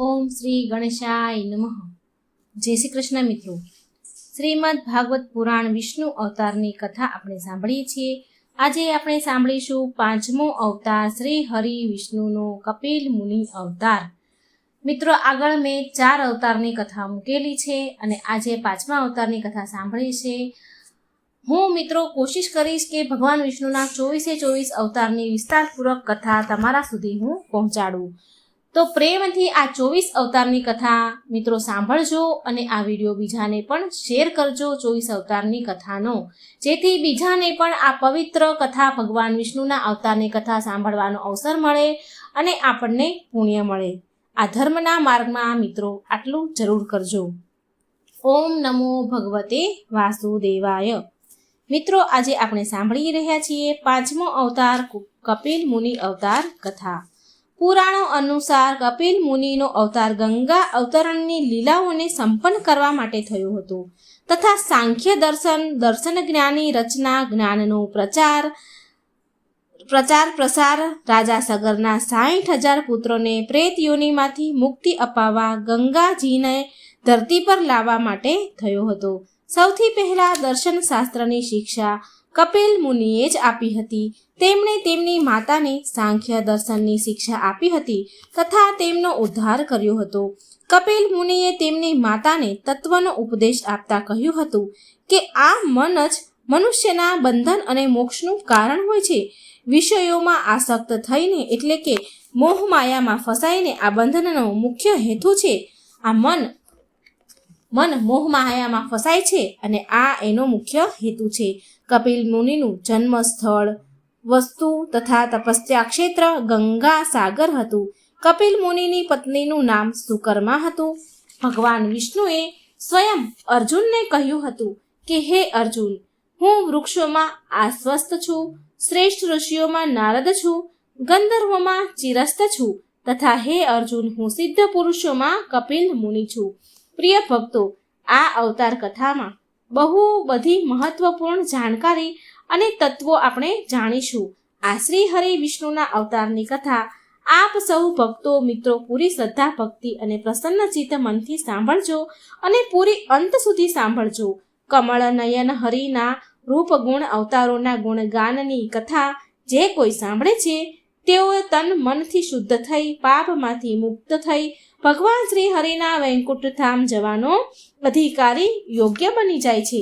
ઓમ શ્રી ગણેશાય નમઃ. જય શ્રી કૃષ્ણ મિત્રો. શ્રીમદ ભાગવત પુરાણ વિષ્ણુ અવતારની કથા આપણે સાંભળીએ છીએ. આજે આપણે સાંભળીશું પાંચમો અવતાર શ્રી હરિ વિષ્ણુનો કપિલ મુનિ અવતાર. મિત્રો, આગળ મેં 4 અવતારની કથા મૂકેલી છે અને આજે 5મા અવતારની કથા સાંભળી છે. હું મિત્રો કોશિશ કરીશ કે ભગવાન વિષ્ણુના 24 અવતારની વિસ્તારપૂર્વક કથા તમારા સુધી હું પહોંચાડું. તો પ્રેમથી આ 24 અવતારની કથા મિત્રો સાંભળજો અને આ વિડીયો બીજાને પણ શેર કરજો 24 અવતારની કથાનો, જેથી બીજાને પણ આ પવિત્ર કથા ભગવાન વિષ્ણુના અવતારની કથા સાંભળવાનો અવસર મળે અને આપણને પુણ્ય મળે. આ ધર્મના માર્ગમાં મિત્રો આટલું જરૂર કરજો. ઓમ નમો ભગવતે વાસુદેવાય. મિત્રો, આજે આપણે સાંભળી રહ્યા છીએ 5મો અવતાર કપિલ મુનિ અવતાર કથા. પુરાણો અનુસાર કપિલ મુનિનો અવતાર ગંગા અવતરણની લીલાઓને સંપન્ન કરવા માટે થયો હતો તથા સાંખ્ય દર્શન જ્ઞાની રચના, જ્ઞાનનો પ્રચાર પ્રસાર, રાજા સગરના 60,000 પુત્રોને પ્રેત યોનિમાંથી મુક્તિ અપાવવા ગંગાજીને ધરતી પર લાવવા માટે થયો હતો. સૌથી પહેલા દર્શન શાસ્ત્રની શિક્ષા કપિલ મુનિએ જ આપી હતી. તેમણે તેમની માતાને સાંખ્ય દર્શનની શિક્ષા આપી હતી તથા તેમનો ઉદ્ધાર કર્યો હતો. કપિલ મુનિએ તેમની માતાને તત્વનો ઉપદેશ આપતા કહ્યું હતું કે આ મન જ મનુષ્યના બંધન અને મોક્ષનું કારણ હોય છે. વિષયોમાં આસક્ત થઈને એટલે કે મોહમાયામાં ફસાઈને આ બંધનનો મુખ્ય હેતુ છે. આ મન મોહમાયામાં ફસાય છે અને આ એનો મુખ્ય હેતુ છે. કપિલ મુનિનું જન્મ સ્થળ, વસ્તુ તથા તપસ્યા ક્ષેત્ર ગંગા સાગર હતું. કપિલ મુનિની પત્નીનું નામ સુકર્મા હતું. ભગવાન વિષ્ણુએ સ્વયં અર્જુનને કહ્યું હતું કે હે અર્જુન, હું વૃક્ષોમાં આશ્વસ્ત છું, શ્રેષ્ઠ ઋષિઓમાં નારદ છું, ગંધર્વોમાં ચિરસ્ત છું તથા હે અર્જુન, હું સિદ્ધ પુરુષોમાં કપિલ મુનિ છું. પ્રિય ભક્તો, આ અવતાર કથામાં બહુ બધી મહત્વપૂર્ણ જાણકારી અને તત્વો આપણે જાણીશું. આ શ્રી હરિ વિષ્ણુના અવતારની કથા આપ સૌ ભક્તો મિત્રો પૂરી શ્રદ્ધા, ભક્તિ અને પ્રસન્ન ચિત્ત મનથી સાંભળજો અને પૂરી અંત સુધી સાંભળજો. કમળ નયન હરિના રૂપ ગુણ અવતારોના ગુણગાનની કથા જે કોઈ સાંભળે છે તેઓ તન મનથી શુદ્ધ થઈ પાપમાંથી મુક્ત થઈ ભગવાન શ્રી હરિના વૈકુંઠ ધામ જવાનો અધિકારી યોગ્ય બની જાય છે.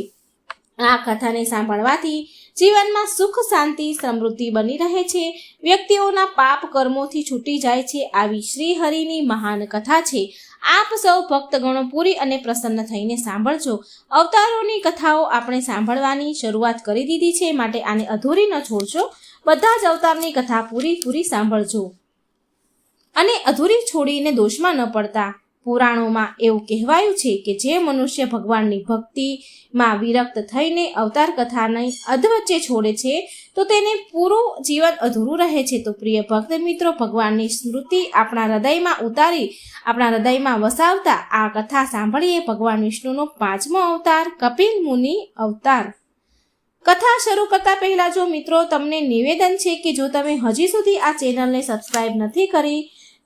આ કથાને સાંભળવાથી જીવનમાં સુખ, શાંતિ, સમૃદ્ધિ બની રહે છે. વ્યક્તિઓના પાપ કર્મોથી છૂટી જાય છે. આવી શ્રી હરિની મહાન કથા છે. આપ સૌ ભક્તગણો પૂરી અને પ્રસન્ન થઈને સાંભળજો. અવતારોની કથાઓ આપણે સાંભળવાની શરૂઆત કરી દીધી છે, માટે આને અધૂરી ન છોડશો. બધા જ અવતારની કથા પૂરી સાંભળજો અને અધૂરી છોડીને દોષમાં ન પડતા. પુરાણોમાં એવું કહેવાયું છે કે જે મનુષ્ય ભગવાનની ભક્તિમાં વિરક્ત થઈને અવતાર કથાને અધવચ્ચે છોડે છે તો તેને પૂરું જીવન અધૂરું રહે છે. તો પ્રિય ભક્ત મિત્રો, ભગવાનની સ્મૃતિ આપણા હૃદયમાં વસાવતા આ કથા સાંભળીએ. ભગવાન વિષ્ણુનો 5મો અવતાર કપિલ મુનિ અવતાર. કથા શરૂ કરતા પહેલા જો મિત્રો તમને નિવેદન છે કે જો તમે હજી સુધી આ ચેનલને સબસ્ક્રાઇબ નથી કરી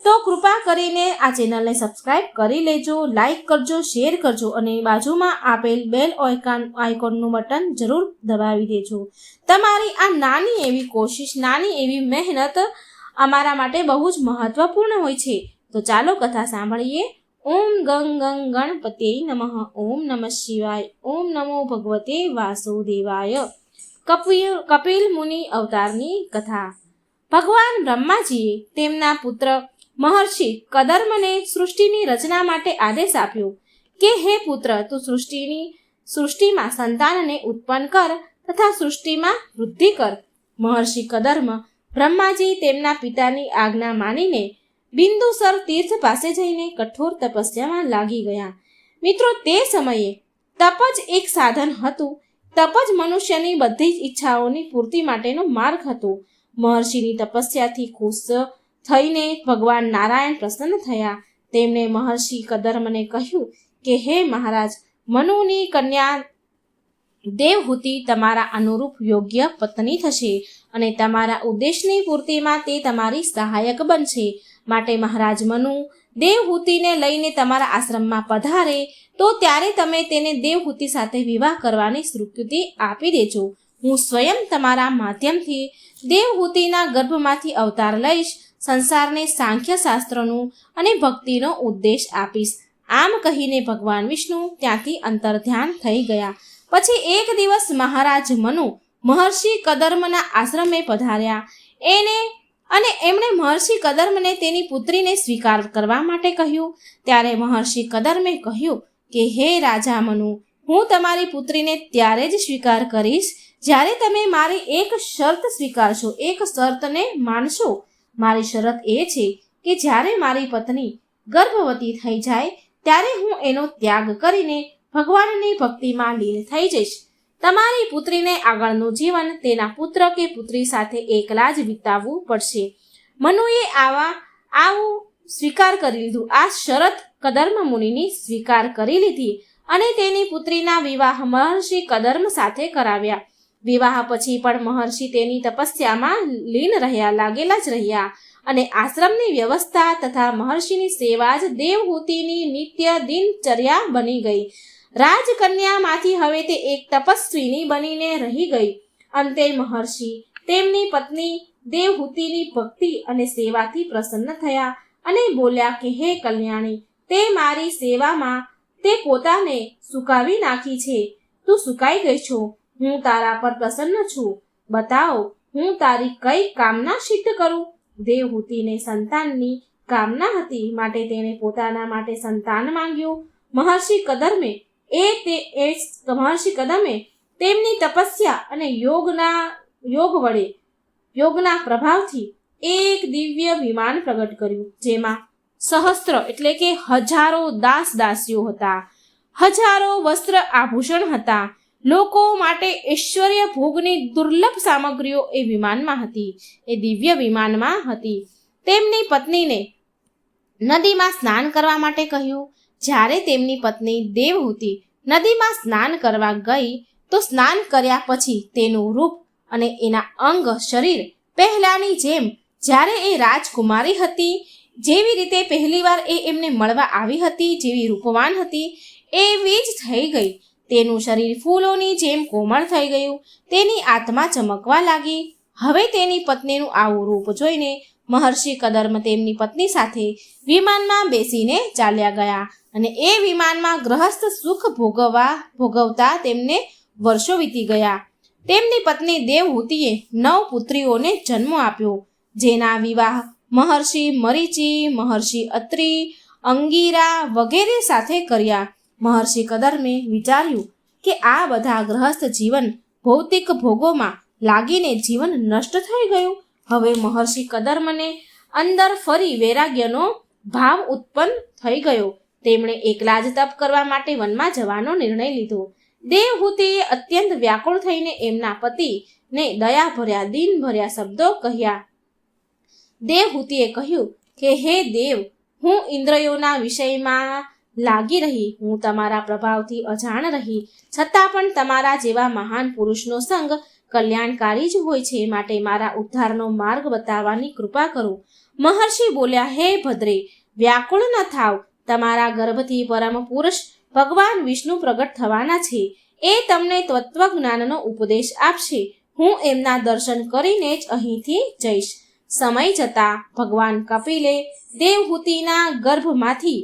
તો કૃપા કરીને આ ચેનલને સબસ્ક્રાઇબ કરી લેજો, લાઈક કરજો, શેર કરજો અને બાજુમાં આપેલ બેલ આઇકોનનું બટન જરૂર દબાવી દેજો. તમારી આ નાની એવી કોશિશ, નાની એવી મહેનત અમારા માટે બહુ જ મહત્વપૂર્ણ હોય છે. તો ચાલો કથા સાંભળીએ. ઓમ ગણપતે નમઃ. ઓમ નમઃ શિવાય. ઓમ નમો ભગવતે વાસુદેવાય. કપિલ મુનિ અવતારની કથા. ભગવાન બ્રહ્માજીએ તેમના પુત્ર મહર્ષિ કદર્મને સૃષ્ટિની રચના માટે આદેશ આપ્યો કે હે પુત્ર, તું સૃષ્ટિમાં સંતાનને ઉત્પન્ન કર તથા સૃષ્ટિમાં વૃદ્ધિ કર. મહર્ષિ કદર્મ બ્રહ્માજી તેમના પિતાની આજ્ઞા માનીને બિંદુસર તીર્થ પાસે જઈને કઠોર તપસ્યામાં લાગી ગયા. મિત્રો, તે સમયે તપ જ એક સાધન હતું. તપ જ મનુષ્યની બધી જ ઈચ્છાઓની પૂર્તિ માટેનો માર્ગ હતો. મહર્ષિની તપસ્યાથી ખુશ થઈને ભગવાન નારાયણ પ્રસન્ન થયા. તેમણે મહર્ષિ કદર્મને કહ્યું કે હે મહારાજ, મનુની કન્યા દેવહૂતિ તમારા અનુરૂપ યોગ્ય પત્ની થશે અને તમારા ઉદ્દેશની પૂર્તિમાં તે તમારી સહાયક બનશે. માટે મહારાજ મનુ દેવહૂતિને લઈને તમારા આશ્રમમાં પધારે તો ત્યારે તમે તેને દેવહૂતિ સાથે વિવાહ કરવાની સ્વીકૃતિ આપી દેજો. હું સ્વયં તમારા માધ્યમથી દેવહૂતિના ગર્ભમાંથી અવતાર લઈશ, સંસારને સાંખ્ય શાસ્ત્રનું અને ભક્તિનો ઉપદેશ આપીશ. આમ કહીને ભગવાન વિષ્ણુ ત્યાંથી અંતર્ધ્યાન થઈ ગયા. પછી એક દિવસ મહારાજ મનુ મહર્ષિ કદર્મના આશ્રમે પધાર્યા. એમણે મહર્ષિ કદર્મને તેની પુત્રીને સ્વીકાર કરવા માટે કહ્યું. ત્યારે મહર્ષિ કદર્મે કહ્યું કે હે રાજા મનુ, હું તમારી પુત્રીને ત્યારે જ સ્વીકાર કરીશ જ્યારે તમે મારી એક શરત સ્વીકારશો, એક શરતને માનશો. મારી શરત એ છે કે જ્યારે મારી પત્ની ગર્ભવતી થઈ જાય ત્યારે હું એનો ત્યાગ કરીને ભગવાનની ભક્તિમાં લીન થઈ જઈશ. તમારી પુત્રીને આગળનું જીવન તેના પુત્ર કે પુત્રી સાથે એકલા જ વિતાવવું પડશે. મનુએ આવું સ્વીકાર કરી લીધું. આ શરત કદર્મ મુનિની સ્વીકાર કરી લીધી અને તેની પુત્રીના વિવાહ મહર્ષિ કદર્મ સાથે કરાવ્યા. વિવાહ પછી પણ મહર્ષિ તેની તપસ્યામાં લીન લાગેલા જ રહ્યા અને આશ્રમની વ્યવસ્થા તથા મહર્ષિની સેવા જ દેવહૂતિની નિત્ય દિનચર્યા બની ગઈ. રાજકન્યામાંથી હવે તે એક તપસ્વીની બનીને રહી ગઈ. અંતે મહર્ષિ તેમની પત્ની દેવહૂતિની ભક્તિ અને સેવાથી પ્રસન્ન થયા અને બોલ્યા કે હે કલ્યાણી, તે મારી સેવામાં તે પોતાને સુકાવી નાખી છે. તું સુકાઈ ગઈ છો. હું તારા પર પ્રસન્ન છું. બતાવો, હું તારી કઈ કામના સિદ્ધ કરું. દેવહૂતિને સંતાનની કામના હતી, માટે તેણે પોતાના માટે સંતાન માંગ્યું. મહર્ષિ કદમે તેમની તપસ્યા અને યોગના પ્રભાવથી એક દિવ્ય વિમાન પ્રગટ કર્યું, જેમાં સહસ્ત્ર એટલે કે હજારો દાસીઓ હતા, હજારો વસ્ત્ર આભૂષણ હતા. લોકો માટે ઐશ્વર્ય ભોગની દુર્લભ સામગ્રીઓ એ વિમાનમાં હતી, એ દિવ્ય વિમાનમાં હતી. તેમની પત્નીને નદીમાં સ્નાન કરવા માટે કહ્યું. જ્યારે તેમની પત્ની દેવહૂતિ નદીમાં સ્નાન કરવા ગઈ તો સ્નાન કર્યા પછી તેનું રૂપ અને એના અંગ શરીર પહેલાની જેમ, જ્યારે એ રાજકુમારી હતી જેવી રીતે પહેલીવાર એ એમને મળવા આવી હતી, જેવી રૂપવાન હતી એવી જ થઈ ગઈ. તેનું શરીર ફૂલોની જેમ કોમળ થઈ ગયું. તેની આત્મા ચમકવા લાગી. હવે તેની પત્નીનું આવું રૂપ જોઈને મહર્ષિ કદર્મ તેમની પત્ની સાથે વિમાનમાં બેસીને ચાલ્યા ગયા અને એ વિમાનમાં ગ્રહસ્થ સુખ ભોગવતા તેમને વર્ષો વીતી ગયા. તેમની પત્ની દેવહૂતિએ 9 પુત્રીઓને જન્મ આપ્યો, જેના વિવાહ મહર્ષિ મરીચી, મહર્ષિ અત્રિ, અંગીરા વગેરે સાથે કર્યા. મહર્ષિ કદર્મે વિચાર્યું કે આ બધા ગ્રહસ્થ જીવન ભૌતિક ભોગોમાં લાગીને જીવન નષ્ટ થઈ ગયું. હવે મહર્ષિ કદર્મને અંદર ફરી વૈરાગ્યનો ભાવ ઉત્પન્ન થઈ ગયો. તેમણે એકલા જ તપ કરવા માટે વનમાં જવાનો નિર્ણય લીધો. દેવહૂતિએ અત્યંત વ્યાકુળ થઈને એમના પતિને દયાભર્યા દીનભર્યા શબ્દો કહ્યા. દેવહૂતિએ કહ્યું કે હે દેવ, હું ઇન્દ્રિયોના વિષયમાં લાગી રહી, હું તમારા પ્રભાવથી અજાણ રહી, છતાં પણ તમારા જેવા મહાન પુરુષનો સંગ કલ્યાણકારી જ હોય છે, માટે મારા ઉદ્ધારનો માર્ગ બતાવવાની કૃપા કરો. મહર્ષિ બોલ્યા, હે ભદ્રે, વ્યાકુળ ન થાવ. તમારા ગર્ભથી પરમ પુરુષ ભગવાન વિષ્ણુ પ્રગટ થવાના છે. એ તમને તત્વજ્ઞાનનો ઉપદેશ આપશે. હું એમના દર્શન કરીને જ અહીંથી જઈશ. સમય જતાં ભગવાન કપિલે દેવહૂતિના ગર્ભમાંથી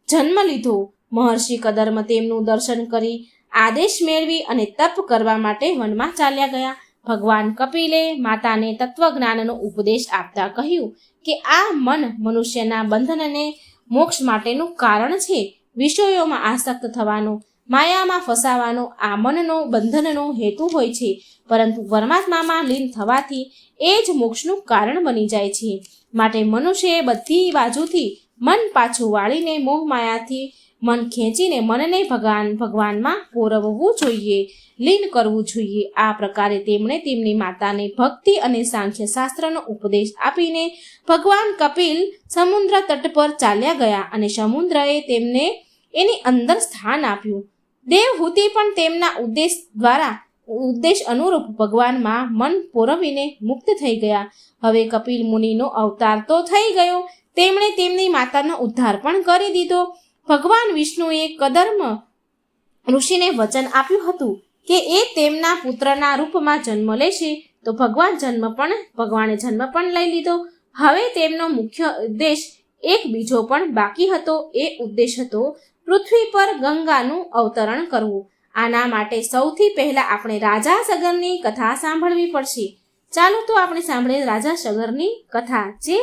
જન્મ લીધો. મહર્ષિ કદર્મ તેમનું દર્શન કરી આદેશ મેળવી અને તપ કરવા માટે વનમાં ચાલ્યા ગયા. ભગવાન કપિલે માતાને તત્વજ્ઞાનનો ઉપદેશ આપતા કહ્યું કે આ મન મનુષ્યના બંધનને મોક્ષ માટેનું કારણ છે. વિષયોમાં આસક્ત થવાનો, માયામાં ફસાવાનો આ મનનો બંધનનો હેતુ હોય છે, પરંતુ પરમાત્મામાં લીન થવાથી એ જ મોક્ષનું કારણ બની જાય છે. માટે મનુષ્યએ બધી બાજુથી મન પાછું વાળીને મોહમાયાથી મન ખેંચીને મનને ભગવાનમાં પોરવવું જોઈએ, લીન કરવું જોઈએ. આ પ્રકારે તેમણે તેમની માતાને ભક્તિ અને સાંખ્ય શાસ્ત્રનો ઉપદેશ આપીને ભગવાન કપિલ સમુદ્ર તટ પર ચાલ્યા ગયા અને સમુદ્રએ તેમને એની અંદર સ્થાન આપ્યું. દેવહૂતિ પણ તેમના ઉદ્દેશ અનુરૂપ ભગવાનમાં મન પોરવીને મુક્ત થઈ ગયા. હવે કપિલ મુનિનો અવતાર તો થઈ ગયો, તેમણે તેમની માતાનો ઉદ્ધાર પણ કરી દીધો. ભગવાન વિષ્ણુએ કદર્મ ઋષિને વચન આપ્યું હતું કે એ તેમના પુત્રના રૂપમાં જન્મ લેશે, તો ભગવાને જન્મ પણ લઈ લીધો. હવે તેમનો મુખ્ય ઉદ્દેશ એક બીજો પણ બાકી હતો. એ ઉદ્દેશ હતો પૃથ્વી પર ગંગાનું અવતરણ કરવું. આના માટે સૌથી પહેલા આપણે રાજા સગરની કથા સાંભળવી પડશે. ચાલો તો આપણે સાંભળીએ રાજા સગરની કથા, જે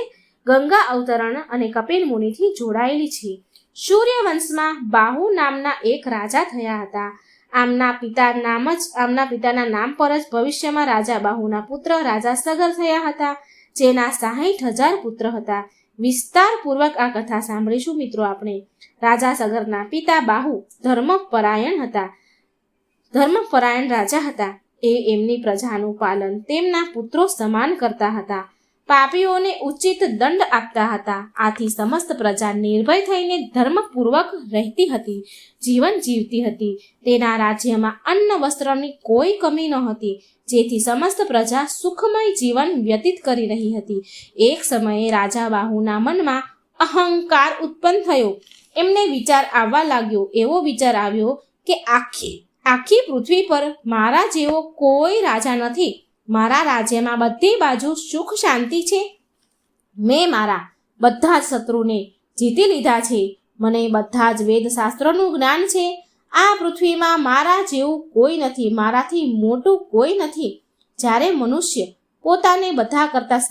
ગંગા અવતરણ અને કપિલ મુનિથી જોડાયેલી છે. સૂર્યવંશમાં બાહુ નામના એક રાજા થયા હતા. આમના પિતાના નામ પર જ ભવિષ્યમાં રાજા બાહુના પુત્ર રાજા સગર થયા હતા, જેના 60,000 પુત્ર હતા. વિસ્તારપૂર્વક આ કથા સાંભળીશું મિત્રો આપણે. રાજા સગરના પિતા બાહુ ધર્મપરાયણ રાજા હતા. એ એમની પ્રજાનું પાલન તેમના પુત્રો સમાન કરતા હતા. પાપીઓને ઉચિત દંડ આપતા હતા. આથી સમસ્ત પ્રજા નિર્ભય થઈને ધર્મપૂર્વક રહેતી હતી, જીવન જીવતી હતી. તેના રાજ્યમાં અન્ન વસ્ત્રની કોઈ કમી ન હતી, જેથી સમસ્ત પ્રજા સુખમય જીવન વ્યતીત કરી રહી હતી. એક સમયે રાજા બાહુના મનમાં અહંકાર ઉત્પન્ન થયો. એમને એવો વિચાર આવ્યો કે આખી પૃથ્વી પર મારા જેવો કોઈ રાજા નથી. મારા રાજ્યમાં બધી બાજુ સુખ શાંતિ છે. મેં મારા બધા જ શત્રુને જીતી લીધા છે. મને બધા જ વેદ શાસ્ત્રોનું જ્ઞાન છે. આ પૃથ્વીમાં મારા જેવું કોઈ નથી, મારાથી મોટું કોઈ નથી. જ્યારે મનુષ્ય પોતાને બધા કરતાં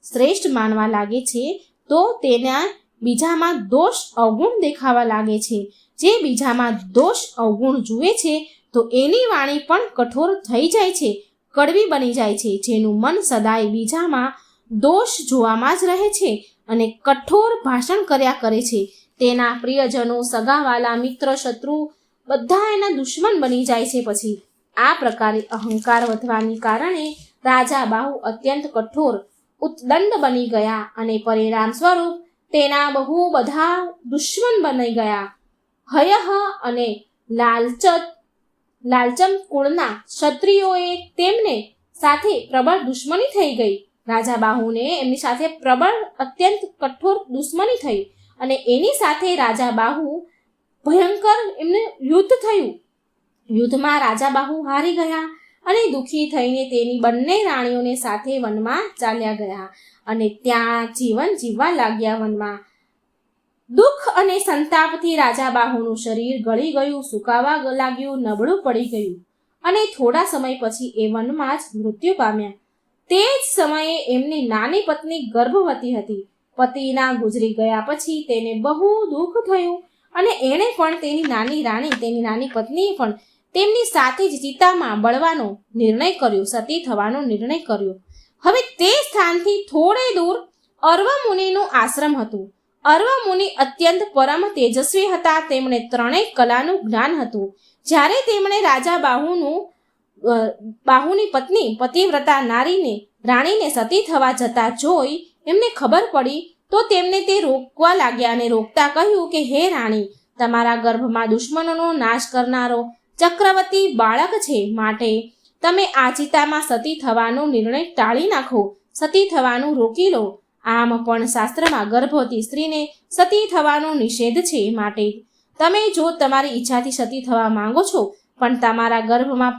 શ્રેષ્ઠ માનવા લાગે છે, તો તેના બીજામાં દોષ અવગુણ દેખાવા લાગે છે. જે બીજામાં દોષ અવગુણ જુએ છે, તો એની વાણી પણ કઠોર થઈ જાય છે, કડવી બની જાય છે. જેનું મન સદાય બીજામાં દોષ જોવામાં જ રહે છે અને કઠોર ભાષણ કર્યા કરે છે, તેના પ્રિયજનો, સગાવાલા, મિત્ર, શત્રુ બધા એના દુશ્મન બની જાય છે. પછી આ પ્રકારે અહંકાર વધવાને કારણે રાજા બાહુ અત્યંત કઠોર ઉત્દંડ બની ગયા અને પરિણામ સ્વરૂપ તેના બહુ બધા દુશ્મન બની ગયા. હયહ અને લાલચમ કુળના ક્ષત્રિયોએ તેમને સાથે પ્રબળ દુશ્મની થઈ ગઈ. રાજા બાહુને એમની સાથે અત્યંત કઠોર દુશ્મની થઈ અને એની સાથે રાજા બાહુ ભયંકર એમને યુદ્ધ થયું. યુદ્ધમાં રાજા બાહુ હારી ગયા અને દુઃખી થઈને તેની બંને રાણીઓને સાથે વનમાં ચાલ્યા ગયા અને ત્યાં જીવન જીવવા લાગ્યા. વનમાં દુઃખ અને સંતાપથી રાજા બાહુનું શરીર ગળી ગયું, સુકાવા લાગ્યું, નબળું પડી ગયું અને થોડા સમય પછી એ વનમાં જ મૃત્યુ પામ્યા. તે જ સમયે એમની નાની પત્ની ગર્ભવતી હતી. પતિના ગુજરી ગયા પછી તેને બહુ દુઃખ થયું અને એણે પણ તેની નાની પત્નીએ પણ તેમની સાથે જ ચિતામાં બળવાનો નિર્ણય કર્યો, સતી થવાનો નિર્ણય કર્યો. હવે તે સ્થાનથી થોડે દૂર અર્વ મુનિનું આશ્રમ હતું. અર્વ મુનિ અત્યંત પરમ તેજસ્વી હતા. તેમણે ત્રણેય કલાનું જ્ઞાન હતું. જ્યારે તેમણે રાજા બાહુની પત્ની પતિવ્રતા રાણીને સતી થવા જતા જોઈ એમને ખબર પડી, તો તેમને તે રોકવા લાગ્યા અને રોકતા કહ્યું કે હે રાણી, તમારા ગર્ભમાં દુશ્મનોનો નાશ કરનારો ચક્રવર્તી બાળક છે, માટે તમે આ ચિતામાં સતી થવાનો નિર્ણય ટાળી નાખો, સતી થવાનું રોકી લો. આમ પણ શાસ્ત્રમાં ગર્ભવતી સ્ત્રીને સતી થવાનો નિષેધ છે. માટે તમે જો તમારી ઈચ્છાથી સતી થવા માંગો છો, પણ તમારા ગર્ભમાં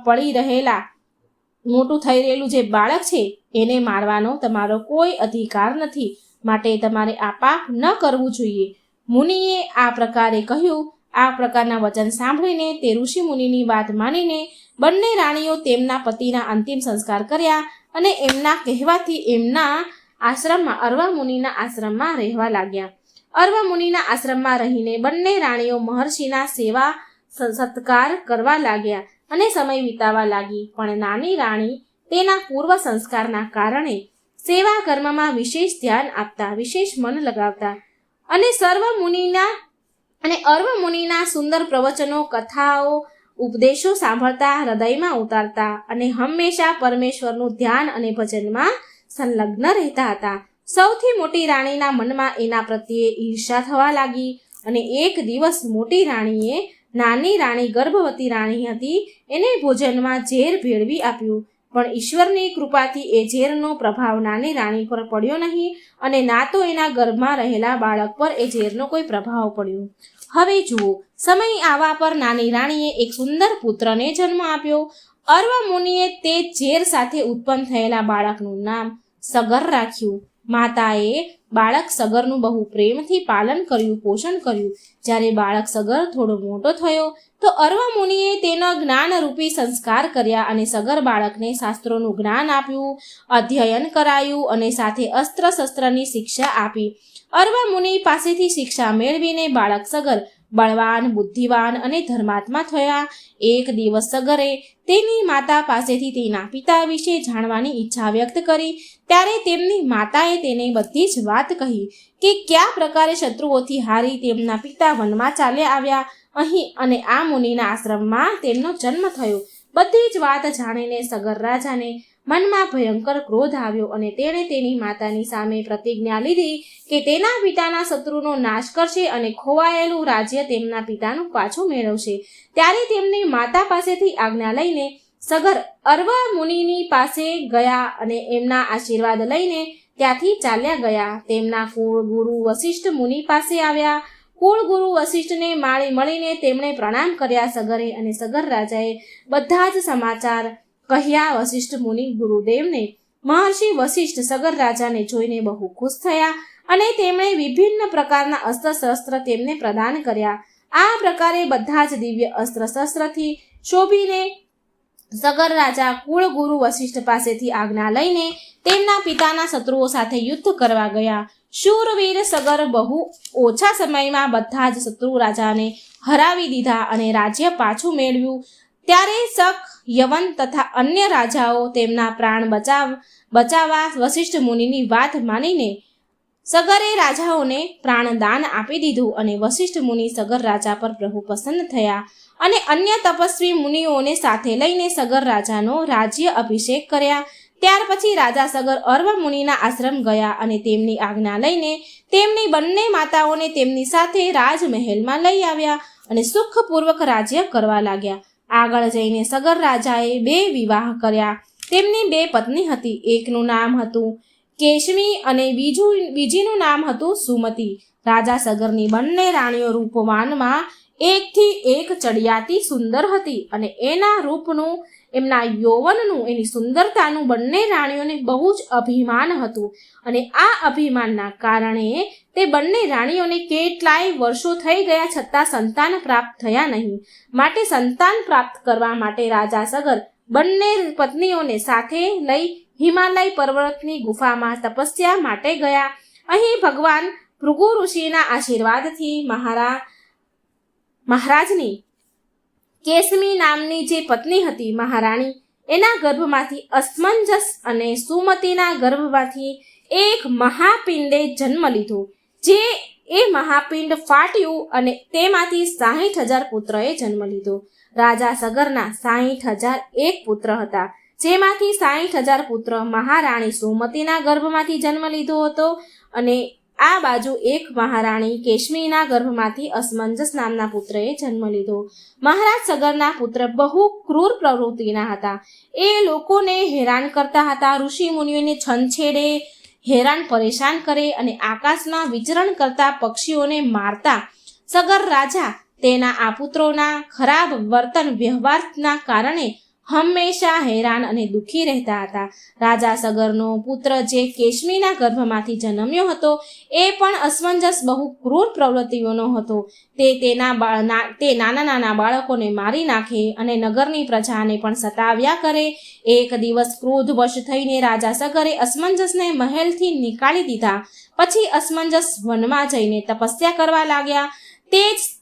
મોટું થઈ રહેલું જે બાળક છે એને મારવાનો તમારો કોઈ અધિકાર નથી. માટે તમારે આ પાપ ન કરવું જોઈએ. મુનિએ આ પ્રકારે કહ્યું. આ પ્રકારના વચન સાંભળીને તે ઋષિ મુનિની વાત માનીને બંને રાણીઓ તેમના પતિના અંતિમ સંસ્કાર કર્યા અને એમના કહેવાથી એમના આશ્રમમાં અર્વ મુનિના આશ્રમમાં રહેવા લાગ્યા. અર્વ મુનિના આશ્રમમાં રહીને બંને રાણીઓ મહર્ષિના સેવા સત્કાર કરવા લાગ્યા અને સમય વિતાવા લાગી. પણ નાની રાણી તેના પૂર્વ સંસ્કારના કારણે સેવા કર્મમાં વિશેષ ધ્યાન આપતા, વિશેષ મન લગાવતા અને અર્વ મુનિના સુંદર પ્રવચનો, કથાઓ, ઉપદેશો સાંભળતા, હૃદયમાં ઉતારતા અને હંમેશા પરમેશ્વરનું ધ્યાન અને ભજનમાં સંલગ્ન રહેતા હતા. સૌથી મોટી રાણીના મનમાં એના પ્રત્યે ઈર્ષા થવા લાગી અને એક દિવસ મોટી રાણીએ નાની રાણી ગર્ભવતી રાણી હતી એને ભોજનમાં ઝેર ભેળવી આપ્યું. પણ ઈશ્વરની કૃપાથી એ ઝેરનો પ્રભાવ નાની રાણી પર પડ્યો નહીં અને ના તો એના ગર્ભમાં રહેલા બાળક પર એ ઝેરનો કોઈ પ્રભાવ પડ્યો. હવે જુઓ, સમય આવવા પર નાની રાણીએ એક સુંદર પુત્રને જન્મ આપ્યો. અર્વ મુનિએ તે ઝેર સાથે ઉત્પન્ન થયેલા બાળકનું નામ સગર રાખ્યું. માતાએ બાળક સગરનું બહુ પ્રેમથી પાલન કર્યું, પોષણ કર્યું. જ્યારે બાળક સગર થોડો મોટો થયો તો અર્વ મુનિએ તેનો જ્ઞાનરૂપી સંસ્કાર કર્યા અને સગર બાળકને શાસ્ત્રોનું જ્ઞાન આપ્યું, અધ્યયન કરાયું અને સાથે અસ્ત્ર શસ્ત્રની શિક્ષા આપી. અર્વ મુનિ પાસેથી શિક્ષા મેળવીને બાળક સગર બળવાન, બુદ્ધિવાન અને ધર્માત્મા થયા. એક દિવસ સગરે તેની માતા પાસેથી તેના પિતા વિશે જાણવાની ઈચ્છા વ્યક્ત કરી. ત્યારે તેમની માતાએ તેને બધી જ વાત કહી કે કયા પ્રકારે શત્રુઓથી હારી તેમના પિતા વનમાં ચાલ્યા આવ્યા અહીં અને આ મુનિના આશ્રમમાં તેમનો જન્મ થયો. બધી જ વાત જાણીને સગર રાજાને મનમાં ભયંકર ક્રોધ આવ્યો અને તેણે તેની માતાની સામે પ્રતિજ્ઞા લીધી કે તેના પિતાના શત્રુનો નાશ કરશે અને ખોવાયેલું રાજ્ય તેમના પિતાનું પાછું મેળવશે. ત્યારે તેમની માતા પાસેથી આજ્ઞા લઈને સગર અર્વ મુનિની પાસે ગયા અને એમના આશીર્વાદ લઈને ત્યાંથી ચાલ્યા ગયા. તેમના કુળ ગુરુ વશિષ્ઠ મુનિ પાસે આવ્યા. કુળ ગુરુ વશિષ્ઠને મળીને તેમણે પ્રણામ કર્યા સગરે, અને સગર રાજાએ બધા જ સમાચાર કહ્યા વશિષ્ઠ મુનિ ગુરુદેવને. મહર્ષિ વશિષ્ઠ સગર રાજાને જોઈને બહુ ખુશ થયા અને તેમણે વિભિન્ન પ્રકારના અસ્ત્ર શસ્ત્ર તેમને પ્રદાન કર્યા. આ પ્રકારે બધા જ દિવ્ય અસ્ત્ર શસ્ત્રથી શોભીને સગર રાજા કુળ ગુરુ વશિષ્ઠ પાસેથી આજ્ઞા લઈને તેમના પિતાના શત્રુઓ સાથે યુદ્ધ કરવા ગયા. શૂરવીર સગર બહુ ઓછા સમયમાં બધા જ શત્રુ રાજાને હરાવી દીધા અને રાજ્ય પાછું મેળવ્યું. ત્યારે શક, યવન તથા અન્ય રાજાઓ તેમના પ્રાણ બચાવવા વશિષ્ઠ મુનિની વાત માનીને સગરે રાજાઓને પ્રાણદાન આપી દીધું અને વશિષ્ઠ મુનિ સગર રાજા પર બહુ પ્રસન્ન થયા અને અન્ય તપસ્વી મુનિઓને સાથે લઈને સગર રાજાનો રાજ્ય અભિષેક કર્યા. ત્યાર પછી રાજા સગર અર્વ મુનિના આશ્રમ ગયા અને તેમની આજ્ઞા લઈને તેમની બંને માતાઓને તેમની સાથે રાજમહેલમાં લઈ આવ્યા અને સુખપૂર્વક રાજ્ય કરવા લાગ્યા. આગળ જઈને સગર રાજાએ 2 વિવાહ કર્યા. તેમની 2 પત્ની હતી. એકનું નામ હતું કેશમી અને બીજીનું નામ હતું સુમતી. રાજા સગરની બંને રાણીઓ રૂપવાનમાં એકથી એક ચડિયાતી સુંદર હતી અને એના રૂપનું, એમના યૌવનનું, એની સુંદરતાનું બંને રાણીઓને બહુ જ અભિમાન હતું અને આ અભિમાનના કારણે તે બંને રાણીઓને કેટલાય વર્ષો થઈ ગયા છતાં સંતાન પ્રાપ્ત થયા નહીં. માટે સંતાન પ્રાપ્ત કરવા માટે રાજા સગર બંને પત્નીઓને સાથે લઈ હિમાલય પર્વતની ગુફામાં તપસ્યા માટે ગયા. અહીં ભગવાન ભૃગુ ઋષિના આશીર્વાદથી મહારાજની કેશમી નામની જે પત્ની હતી મહારાણી, એના ગર્ભમાંથી અસમંજસ અને સુમતીના ગર્ભમાંથી એક મહાપિંડે જન્મ લીધો. જે એ મહાપિંડ ફાટ્યું અને તેમાંથી 60,000 પુત્રએ જન્મ લીધો. રાજા સગરના 60,001 પુત્ર હતા, જેમાંથી 60,000 પુત્ર મહારાણી સુમતીના ગર્ભમાંથી જન્મ લીધો હતો અને આ બાજુ એક મહારાણી કેશમીના ગર્ભમાંથી અસમંજસ નામના પુત્રએ જન્મ લીધો. મહારાજ સગરના પુત્ર બહુ ક્રૂર પ્રવૃત્તિના હતા. એ લોકોને હેરાન કરતા હતા, ઋષિ મુનિઓને છંછેડે, હેરાન પરેશાન કરે અને આકાશમાં વિચરણ કરતા પક્ષીઓને મારતા. સગર રાજા તેના આ પુત્રોના ખરાબ વર્તન વ્યવહારના કારણે હંમેશા હેરાન અને દુઃખી રહેતા હતા. રાજા સગરનો પુત્ર જે કેશમીના ગર્ભમાંથી જન્મ્યો હતો એ પણ અસમંજસ બહુ ક્રૂર પ્રવૃત્તિઓનો હતો. તે નાના નાના બાળકોને મારી નાખે અને નગરની પ્રજાને પણ સતાવ્યા કરે. એક દિવસ ક્રોધવશ થઈને રાજા સગરે અસમંજસને મહેલથી નીકાળી દીધા. પછી અસમંજસ વનમાં જઈને તપસ્યા કરવા લાગ્યા.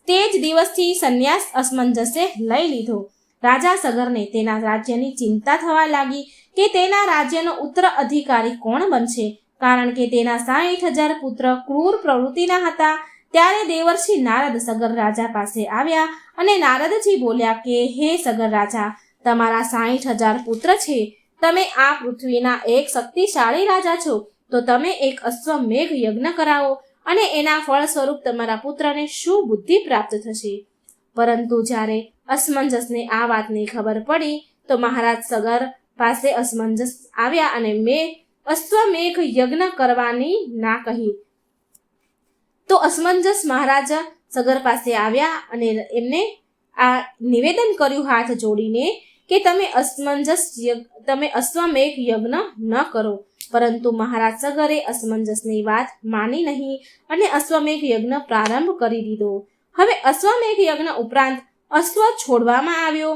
તે જ દિવસથી સંન્યાસ અસમંજસે લઈ લીધો. રાજા સગરને તેના રાજ્યની ચિંતા થવા લાગી કે તેના રાજ્યનો ઉત્તરાધિકારી કોણ બનશે, કારણ કે તેના 60,000 પુત્ર ક્રૂર પ્રવૃત્તિના હતા. ત્યારે દેવર્ષિ નારદ સગર રાજા પાસે આવ્યા અને નારદજી બોલ્યા કે હે સગર રાજા, તમારા 60,000 પુત્ર છે. તમે આ પૃથ્વીના એક શક્તિશાળી રાજા છો, તો તમે એક અશ્વમેઘ યજ્ઞ કરાવો અને એના ફળ સ્વરૂપ તમારા પુત્રને શું બુદ્ધિ પ્રાપ્ત થશે. પરંતુ જ્યારે અસમંજસને આ વાતની ખબર પડી તો મહારાજ સગર પાસે અસમંજસ આવ્યા અને મેં અશ્વમેઘ યજ્ઞ કરવાની ના કહી. તો અસમંજસ મહારાજ સગર પાસે આવ્યા અને એમને આ નિવેદન કર્યું હાથ જોડીને કે તમે અશ્વમેઘ યજ્ઞ ન કરો. પરંતુ મહારાજ સગરે અસમંજસની વાત માની નહીં અને અશ્વમેઘ યજ્ઞ પ્રારંભ કરી દીધો. હવે અશ્વમેઘ યજ્ઞ ઉપરાંત અશ્વ છોડવામાં આવ્યો,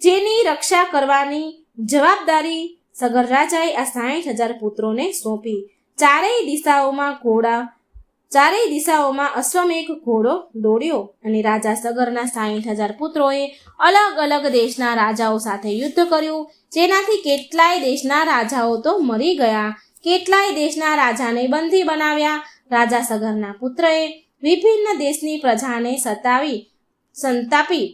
જેની રક્ષા કરવાની જવાબદારી સગર રાજાએ આ 60,000 પુત્રોને સોંપી. ચારેય દિશાઓમાં અશ્વમેઘ ઘોડો દોડ્યો અને રાજા સગરના 60,000 પુત્રોએ અલગ અલગ દેશના રાજાઓ સાથે યુદ્ધ કર્યું, જેનાથી કેટલાય દેશના રાજાઓ તો મરી ગયા, કેટલાય દેશના રાજાને બંદી બનાવ્યા. રાજા સગરના પુત્રએ વિભિન્ન દેશની પ્રજાને સંતાપી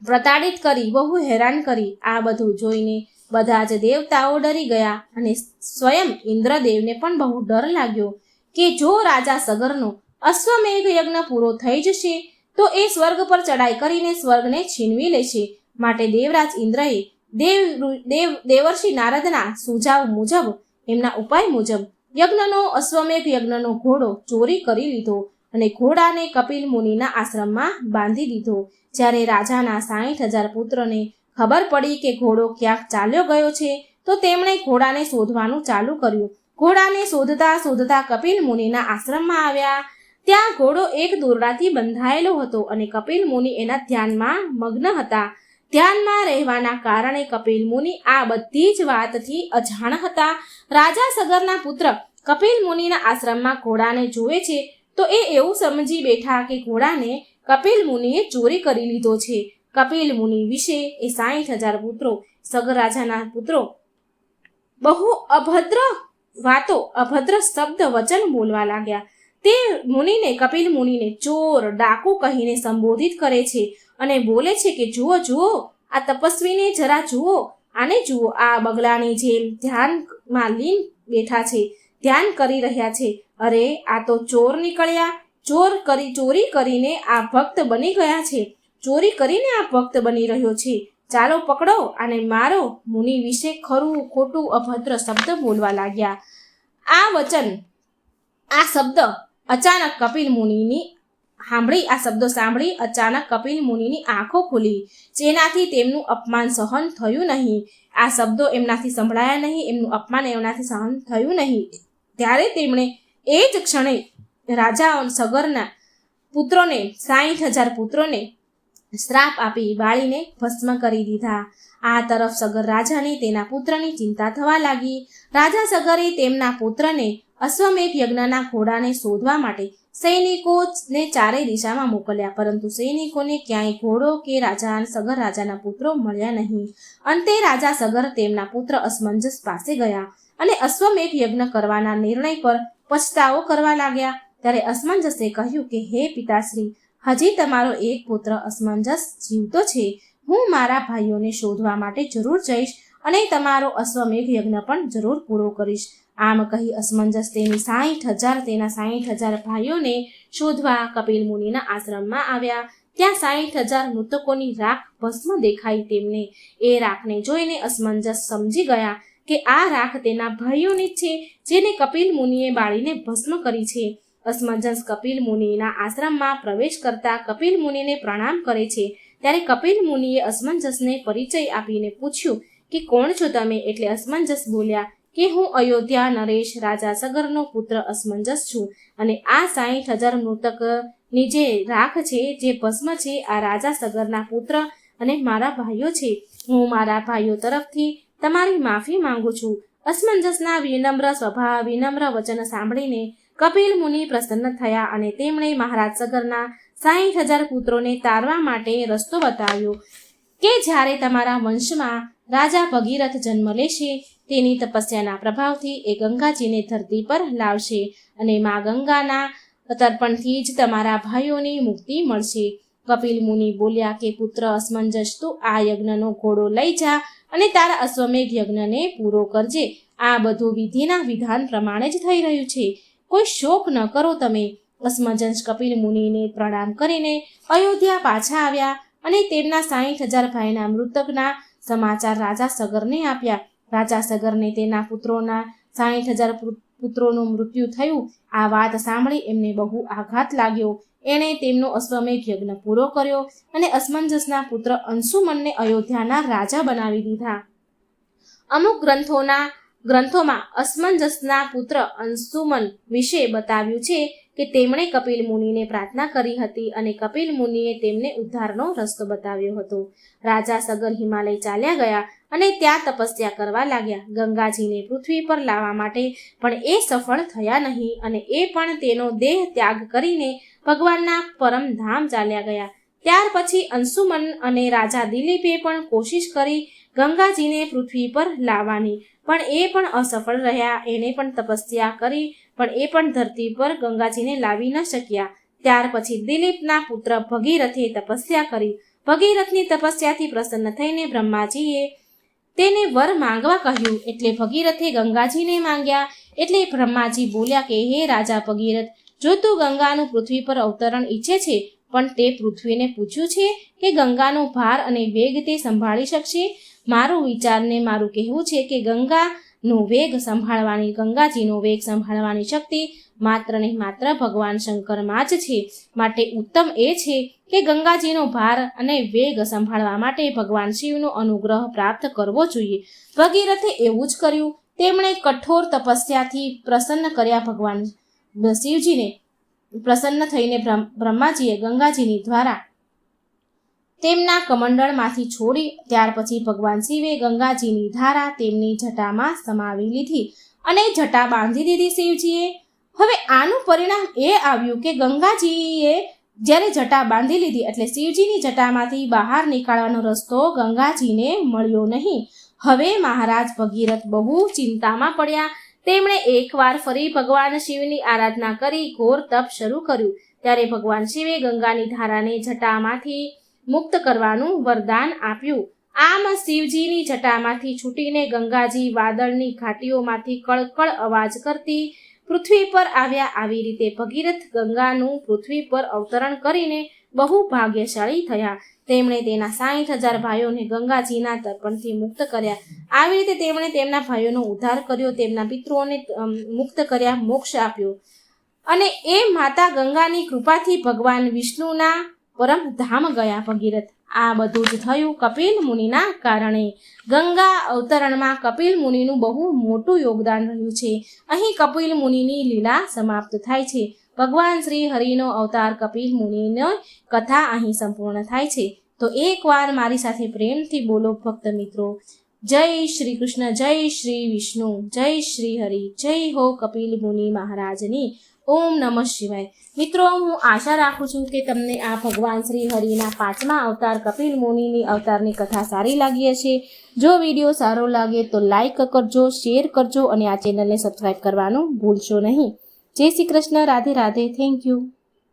પ્રતાડિત કરી, બહુ હેરાન કરી. આ બધું જોઈને બધા જ દેવતાઓ ડરી ગયા અને સ્વયં ઇન્દ્રદેવને પણ બહુ ડર લાગ્યો કે જો રાજા સગરનો અશ્વમેઘ યજ્ઞ પૂરો થઈ જશે તો એ સ્વર્ગ પર ચડાઈ કરીને સ્વર્ગને છીનવી લેશે. માટે દેવરાજ ઇન્દ્રએ દેવર્ષિ નારદના સુઝાવ મુજબ, એમના ઉપાય મુજબ અશ્વમેઘ યજ્ઞનો ઘોડો ચોરી કરી લીધો અને ઘોડાને કપિલ મુનિના આશ્રમમાં બાંધી દીધો. જ્યારે રાજાના 60,000 પુત્રને ખબર પડી કે ઘોડો ક્યાંક ચાલ્યો ગયો છે તો તેમણે ઘોડાને શોધવાનું ચાલુ કર્યું. ઘોડાને શોધતા કપિલ મુનિના આશ્રમમાં આવ્યા. ત્યાં ઘોડો એક દોરડાથી બંધાયેલો હતો અને કપિલ મુનિ એના ધ્યાનમાં મગ્ન હતા. ધ્યાનમાં રહેવાના કારણે કપિલ મુનિ આ બધી જ વાતથી અજાણ હતા. રાજા સગરના પુત્ર કપિલ મુનિના આશ્રમમાં ઘોડાને જુએ છે તો એ એવું સમજી બેઠા કે ઘોડાને કપિલ મુનિએ ચોરી કરી લીધો છે. કપિલ મુનિ વિશે એ 60,000 પુત્રો, સગર રાજાના પુત્રો બહુ અભદ્ર શબ્દ વચન બોલવા લાગ્યા. તે કપિલ મુનિને ચોર, ડાકુ કહીને સંબોધિત કરે છે અને બોલે છે કે જુઓ આ તપસ્વીને જરા જુઓ, આને જુઓ, આ બગલાની જેમ ધ્યાનમાં લીન બેઠા છે, ધ્યાન કરી રહ્યા છે. અરે આ તો ચોર નીકળ્યા, ચોરી કરીને આ ભક્ત બની ગયા છે, ચોરી કરીને આ ભક્ત બની રહ્યો છે, ચાલો પકડો અને મારો. મુનિ વિશે ખરું ખોટું અભદ્ર શબ્દ બોલવા લાગ્યા. આ શબ્દ અચાનક કપિલ મુનિની સાંભળી અચાનક કપિલ મુનિની આંખો ખુલી, જેનાથી તેમનું અપમાન સહન થયું નહીં. આ શબ્દો એમનાથી સંભળાયા નહીં, એમનું અપમાન એમનાથી સહન થયું નહીં. ત્યારે તેમણે એ જ ક્ષણે રાજા સગરના પુત્રોને 60,000 પુત્રોને શ્રાપ આપી બાળીને ભસ્મ કરી દીધા. આ તરફ સગર રાજાને તેના પુત્રની ચિંતા થવા લાગી. રાજા સગરે તેમના પુત્રને અશ્વમેઘ યજ્ઞના ઘોડાને શોધવા માટે સૈનિકોને ચારેય દિશામાં મોકલ્યા, પરંતુ સૈનિકોને ક્યાંય ઘોડો કે સગર રાજાના પુત્રો મળ્યા નહીં. અંતે રાજા સગર તેમના પુત્ર અસમંજસ પાસે ગયા અને અશ્વમેઘ યજ્ઞ કરવાના નિર્ણય પર પછતાવો કરવા લાગ્યા. ત્યારે અસમંજસે કહ્યું કે હે પિતાશ્રી, હજી તમારો એક પુત્ર અસમંજસ જીવતો છે. હું મારા ભાઈઓને શોધવા માટે જરૂર જઈશ અને તમારો અશ્વમેઘ યજ્ઞ પણ જરૂર પૂરો કરીશ. આમ કહી અસમંજસ તેના 60,000 ભાઈઓને શોધવા કપિલ મુનિના આશ્રમમાં આવ્યા. ત્યાં 60,000 મૃતકોની રાખ ભસ્મ દેખાઈ. તેમને એ રાખને જોઈને અસમંજસ સમજી ગયા કે આ રાખ તેના ભાઈઓની જ છે, જેને કપિલ મુનિએ બાળીને ભસ્મ કરી છે. અસમંજસ કપિલ મુનિના આશ્રમમાં પ્રવેશ કરતા કપિલ મુનિને પ્રણામ કરે છે. ત્યારે કપિલ મુનિએ અસમંજસને પરિચય આપીને પૂછ્યું કે કોણ છો તમે? એટલે અસમંજસ બોલ્યા કે હું અયોધ્યા નરેશ રાજા સગરનો પુત્ર અસમંજસ છું અને આ 60,000 મૃતકની જે રાખ છે, જે ભસ્મ છે, આ રાજા સગરના પુત્ર અને મારા ભાઈઓ છે. હું મારા ભાઈઓ તરફથી તમારી માફી માંગુ છું. અસમંજસના વિનમ્ર વચન સાંભળીને કપિલ મુનિ પ્રસન્ન થયા અને તેમણે મહારાજ સગરના 60,000 પુત્રોને તારવા માટે રસ્તો બતાવ્યો કે જ્યારે તમારા વંશમાં રાજા ભગીરથ જન્મ લેશે, તેની તપસ્યાના પ્રભાવથી એ ગંગાજીને ધરતી પર લાવશે અને મા ગંગાના તર્પણથી જ તમારા ભાઈઓની મુક્તિ મળશે. કપિલ મુનિ બોલ્યા કે પુત્ર અસમંજસ, તું આ યજ્ઞનો ઘોડો લઈ જા અને તારા અશ્વમેઘ યજ્ઞને પૂરો કરજે. આ બધું વિધિના વિધાન પ્રમાણે જ થઈ રહ્યું છે, કોઈ શોક ન કરો તમે. અસમંજસ કપિલ મુનિને પ્રણામ કરીને અયોધ્યા પાછા આવ્યા અને તેમના 60,000 ભાઈના મૃતકના સમાચાર રાજા સગરને આપ્યા. રાજા સગરને તેના પુત્રોના 60,000 પુત્રોનું મૃત્યુ થયું. આ વાત સાંભળી એમને બહુ આઘાત લાગ્યો. એણે તેમનો અશ્વમેઘ યજ્ઞ પૂરો કર્યો અને અસમંજસના પુત્ર અંશુમનને અયોધ્યાના રાજા બનાવી દીધા. અમુક ગ્રંથોમાં અસમંજસના પુત્ર અંશુમન વિશે બતાવ્યું છે કે તેમણે કપિલ મુનિને પ્રાર્થના કરી હતી અને કપિલ મુનિએ તેમને ઉદ્ધારનો રસ્તો બતાવ્યો હતો. રાજા સગર હિમાલય ચાલ્યા ગયા અને ત્યાં તપસ્યા કરવા લાગ્યા. ગંગાજીને પૃથ્વી પર લાવવા માટે પણ એ સફળ થયા નહીં અને એ પણ તેનો દેહ ત્યાગ કરીને ભગવાનના પરમધામ ચાલ્યા ગયા. ત્યાર પછી અંશુમન અને રાજા દિલીપે પણ કોશિશ કરી ગંગાજીને પૃથ્વી પર લાવવાની, પણ એ પણ અસફળ રહ્યા. એણે પણ તપસ્યા કરી પણ એ પણ ધરતી પર ગંગાજીને લાવી ન શક્યા. ત્યાર પછી દિલીપના પુત્ર ભગીરથે તપસ્યા કરી. ભગીરથની તપસ્યાથી પ્રસન્ન થઈને બ્રહ્માજીએ તેને વર માંગવા કહ્યું. એટલે ભગીરથે ગંગાજીને માંગ્યા. એટલે બ્રહ્માજી બોલ્યા કે હે રાજા ભગીરથ, જો તું ગંગાનું પૃથ્વી પર અવતરણ ઈચ્છે છે, પણ તે પૃથ્વીને પૂછ્યું છે કે ગંગાનો ભાર અને વેગ તે સંભાળી શકશે? મારું વિચારને મારું કહેવું છે કે ગંગાજીનો વેગ સંભાળવાની શક્તિ માત્ર ને માત્ર ભગવાન શંકરમાં જ છે. માટે ઉત્તમ એ છે કે ગંગાજીનો ભાર અને વેગ સંભાળવા માટે ભગવાન શિવનો અનુગ્રહ પ્રાપ્ત કરવો જોઈએ. ભગીરથે એવું જ કર્યું. તેમણે કઠોર તપસ્યાથી પ્રસન્ન કર્યા. ભગવાન શિવજીને પ્રસન્ન થઈને બ્રહ્માજીએ ગંગાજીની દ્વારા તેમના કમંડળમાંથી છોડી. ત્યાર પછી ભગવાન શિવે ગંગાજીની ધારા તેમની જટામાં સમાવી લીધી અને જટા બાંધી દીધી શિવજીએ. હવે આનું પરિણામ એ આવ્યું કે ગંગાજીએ જ્યારે જટા બાંધી લીધી એટલે શિવજીની જટામાંથી બહાર નીકળવાનો રસ્તો ગંગાજીને મળ્યો નહીં. હવે મહારાજ ભગીરથ બહુ ચિંતામાં પડ્યા. તેમણે એકવાર ફરી ભગવાન શિવની આરાધના કરી ઘોર તપ શરૂ કર્યું. ત્યારે ભગવાન શિવે ગંગાની ધારાને જટામાંથી મુક્ત કરવાનું વરદાન આપ્યું. આમ શિવજીની જટામાંથી છૂટીને ગંગાજી વાદળની ઘાટીઓમાંથી કળકળ અવાજ કરતી પૃથ્વી પર આવ્યા. આવી રીતે ભગીરથ ગંગાનું પૃથ્વી પર અવતરણ કરીને બહુ ભાગ્યશાળી થયા. તેમણે તેના 60,000 ભાઈઓને ગંગાજીના તર્પણથી મુક્ત કર્યા. આવી રીતે તેમણે તેમના ભાઈઓનો ઉદ્ધાર કર્યો, તેમના પિતૃઓને મુક્ત કર્યા, મોક્ષ આપ્યો અને એ માતા ગંગાની કૃપાથી ભગવાન વિષ્ણુના પરમધામ ગયા. ભગીરથ આ બધું જ થયું કપિલ મુનિના કારણે. ગંગા અવતરણમાં કપિલ મુનિનું બહુ મોટું યોગદાન રહ્યું છે. અહીં કપિલ મુનિની લીલા સમાપ્ત થાય છે. ભગવાન શ્રી હરિનો અવતાર કપિલ મુનિનો કથા અહીં સંપૂર્ણ થાય છે. તો એકવાર મારી સાથે પ્રેમથી બોલો ભક્ત મિત્રો, જય શ્રી કૃષ્ણ, જય શ્રી વિષ્ણુ, જય શ્રી હરિ, જય હો કપિલ મુનિ મહારાજની. ઓમ નમઃ શિવાય. મિત્રો, હું આશા રાખું છું કે તમને આ ભગવાન શ્રી હરિના 5મા અવતાર કપિલ મુનિની અવતારની કથા સારી લાગી હશે. જો વિડીયો સારો લાગે તો લાઈક કરજો, શેર કરજો અને આ ચેનલને સબસ્ક્રાઈબ કરવાનું ભૂલશો નહીં. જય શ્રી કૃષ્ણ, રાધે રાધે, થેન્ક યુ.